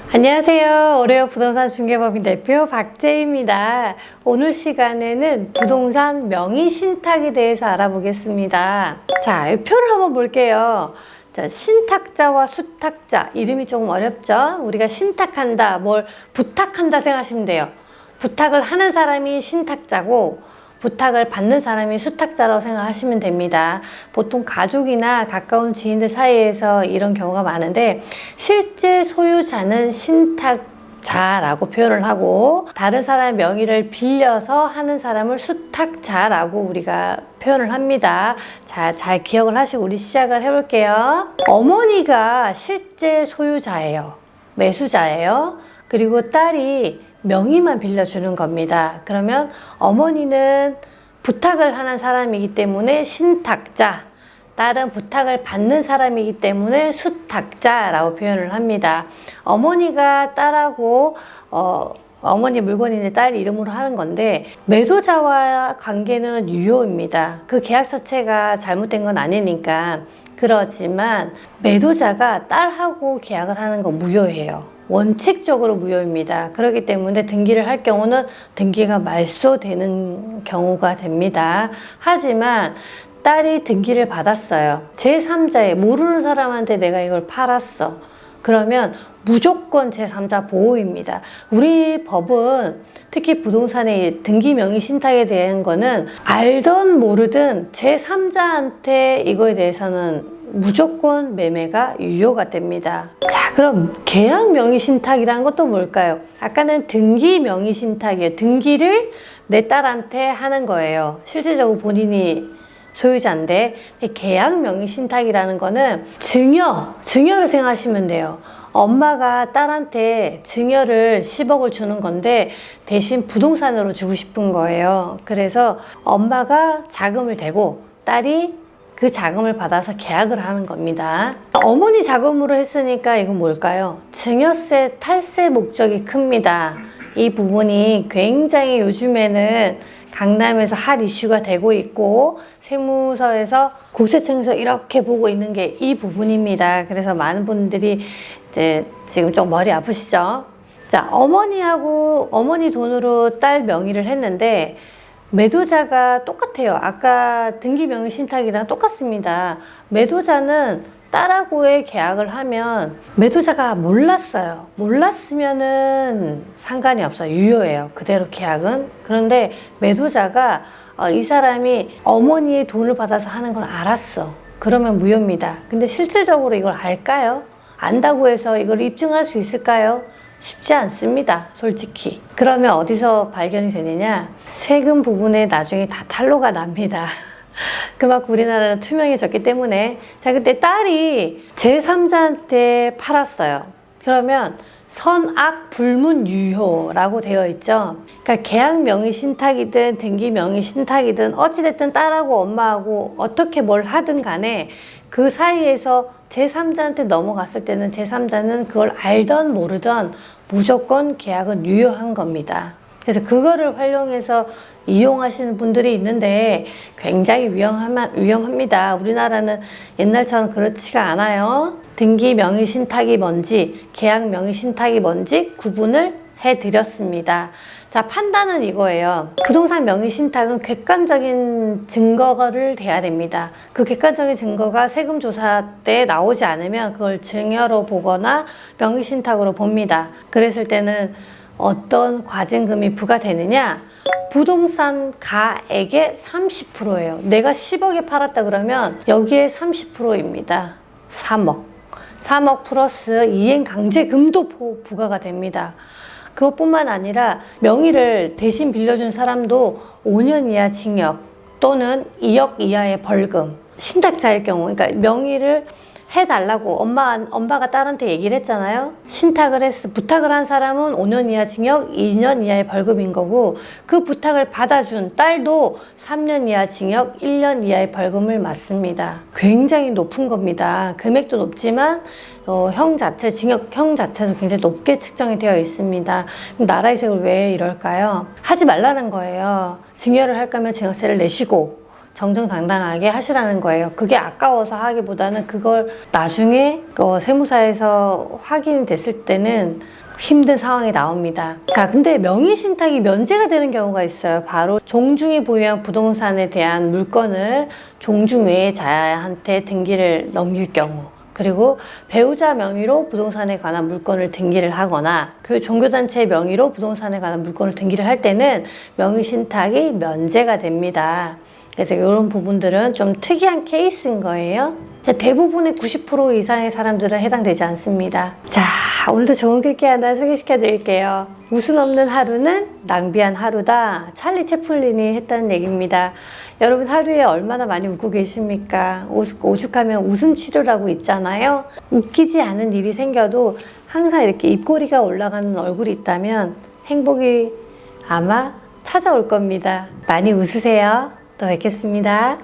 안녕하세요. 오레오 부동산 중개법인 대표 박재희입니다. 오늘 시간에는 부동산 명의 신탁에 대해서 알아보겠습니다. 자, 이 표를 한번 볼게요. 자, 신탁자와 수탁자, 이름이 조금 어렵죠? 우리가 신탁한다, 뭘 부탁한다 생각하시면 돼요. 부탁을 하는 사람이 신탁자고 부탁을 받는 사람이 수탁자라고 생각하시면 됩니다. 보통 가족이나 가까운 지인들 사이에서 이런 경우가 많은데 실제 소유자는 신탁자라고 표현을 하고 다른 사람의 명의를 빌려서 하는 사람을 수탁자라고 우리가 표현을 합니다. 자, 잘 기억을 하시고 우리 시작을 해볼게요. 어머니가 실제 소유자예요. 매수자예요. 그리고 딸이 명의만 빌려주는 겁니다. 그러면 어머니는 부탁을 하는 사람이기 때문에 신탁자, 딸은 부탁을 받는 사람이기 때문에 수탁자라고 표현을 합니다. 어머니가 딸하고 어머니 물건인데 딸 이름으로 하는 건데 매도자와 관계는 유효입니다. 그 계약 자체가 잘못된 건 아니니까. 그렇지만 매도자가 딸하고 계약을 하는 건 무효예요. 원칙적으로 무효입니다. 그렇기 때문에 등기를 할 경우는 등기가 말소되는 경우가 됩니다. 하지만 딸이 등기를 받았어요. 제3자에 모르는 사람한테 내가 이걸 팔았어. 그러면 무조건 제3자 보호입니다. 우리 법은 특히 부동산의 등기 명의 신탁에 대한 거는 알던 모르든 제3자한테 이거에 대해서는 무조건 매매가 유효가 됩니다. 자, 그럼 계약 명의 신탁이라는 것도 뭘까요? 아까는 등기 명의 신탁이에요. 등기를 내 딸한테 하는 거예요. 실질적으로 본인이 소유자인데 계약 명의 신탁이라는 거는 증여를 생각하시면 돼요. 엄마가 딸한테 증여를 10억을 주는 건데 대신 부동산으로 주고 싶은 거예요. 그래서 엄마가 자금을 대고 딸이 그 자금을 받아서 계약을 하는 겁니다. 어머니 자금으로 했으니까 이건 뭘까요? 증여세 탈세 목적이 큽니다. 이 부분이 굉장히 요즘에는 강남에서 핫 이슈가 되고 있고 세무서에서 국세청에서 이렇게 보고 있는 게 이 부분입니다. 그래서 많은 분들이 이제 지금 좀 머리 아프시죠? 자, 어머니 돈으로 딸 명의를 했는데 매도자가 똑같아요. 아까 등기 명의 신탁이랑 똑같습니다. 매도자는 딸하고의 계약을 하면 매도자가 몰랐어요. 몰랐으면은 상관이 없어요. 유효해요. 그대로 계약은. 그런데 매도자가 이 사람이 어머니의 돈을 받아서 하는 걸 알았어. 그러면 무효입니다. 근데 실질적으로 이걸 알까요? 안다고 해서 이걸 입증할 수 있을까요? 쉽지 않습니다. 솔직히. 그러면 어디서 발견이 되느냐? 세금 부분에 나중에 다 탄로가 납니다. 그만큼 우리나라는 투명해졌기 때문에. 자, 그때 딸이 제3자한테 팔았어요. 그러면 선악 불문 유효라고 되어 있죠. 그러니까 계약 명의 신탁이든 등기 명의 신탁이든 어찌됐든 딸하고 엄마하고 어떻게 뭘 하든 간에 그 사이에서 제3자한테 넘어갔을 때는 제3자는 그걸 알던 모르던 무조건 계약은 유효한 겁니다. 그래서 그거를 활용해서 이용하시는 분들이 있는데 굉장히 위험합니다. 우리나라는 옛날처럼 그렇지가 않아요. 등기 명의 신탁이 뭔지, 계약 명의 신탁이 뭔지 구분을 해드렸습니다. 자, 판단은 이거예요. 부동산 명의 신탁은 객관적인 증거를 대야 됩니다. 그 객관적인 증거가 세금 조사 때 나오지 않으면 그걸 증여로 보거나 명의 신탁으로 봅니다. 그랬을 때는 어떤 과징금이 부과되느냐? 부동산 가액의 30%예요. 내가 10억에 팔았다 그러면 여기에 30%입니다. 3억 플러스 이행 강제금도 부과가 됩니다. 그것뿐만 아니라 명의를 대신 빌려준 사람도 5년 이하 징역 또는 2억 이하의 벌금. 신탁자일 경우, 그러니까 명의를 해달라고 엄마가 딸한테 얘기를 했잖아요. 부탁을 한 사람은 5년 이하 징역, 2년 이하의 벌금인 거고 그 부탁을 받아준 딸도 3년 이하 징역, 1년 이하의 벌금을 맞습니다. 굉장히 높은 겁니다. 금액도 높지만 징역형 자체도 굉장히 높게 측정이 되어 있습니다. 나라이색을 왜 이럴까요? 하지 말라는 거예요. 증여를 할 거면 증여세를 내시고 정정당당하게 하시라는 거예요. 그게 아까워서 하기보다는 그걸 나중에 세무사에서 확인이 됐을 때는 힘든 상황이 나옵니다. 자, 근데 명의신탁이 면제가 되는 경우가 있어요. 바로 종중이 보유한 부동산에 대한 물건을 종중 외의 자한테 등기를 넘길 경우, 그리고 배우자 명의로 부동산에 관한 물건을 등기를 하거나 종교단체 명의로 부동산에 관한 물건을 등기를 할 때는 명의신탁이 면제가 됩니다. 그래서 이런 부분들은 좀 특이한 케이스인 거예요. 대부분의 90% 이상의 사람들은 해당되지 않습니다. 자, 오늘도 좋은 글귀 하나 소개시켜 드릴게요. 웃음 없는 하루는 낭비한 하루다. 찰리 채플린이 했다는 얘기입니다. 여러분 하루에 얼마나 많이 웃고 계십니까? 오죽하면 웃음 치료라고 있잖아요. 웃기지 않은 일이 생겨도 항상 이렇게 입꼬리가 올라가는 얼굴이 있다면 행복이 아마 찾아올 겁니다. 많이 웃으세요. 또 뵙겠습니다.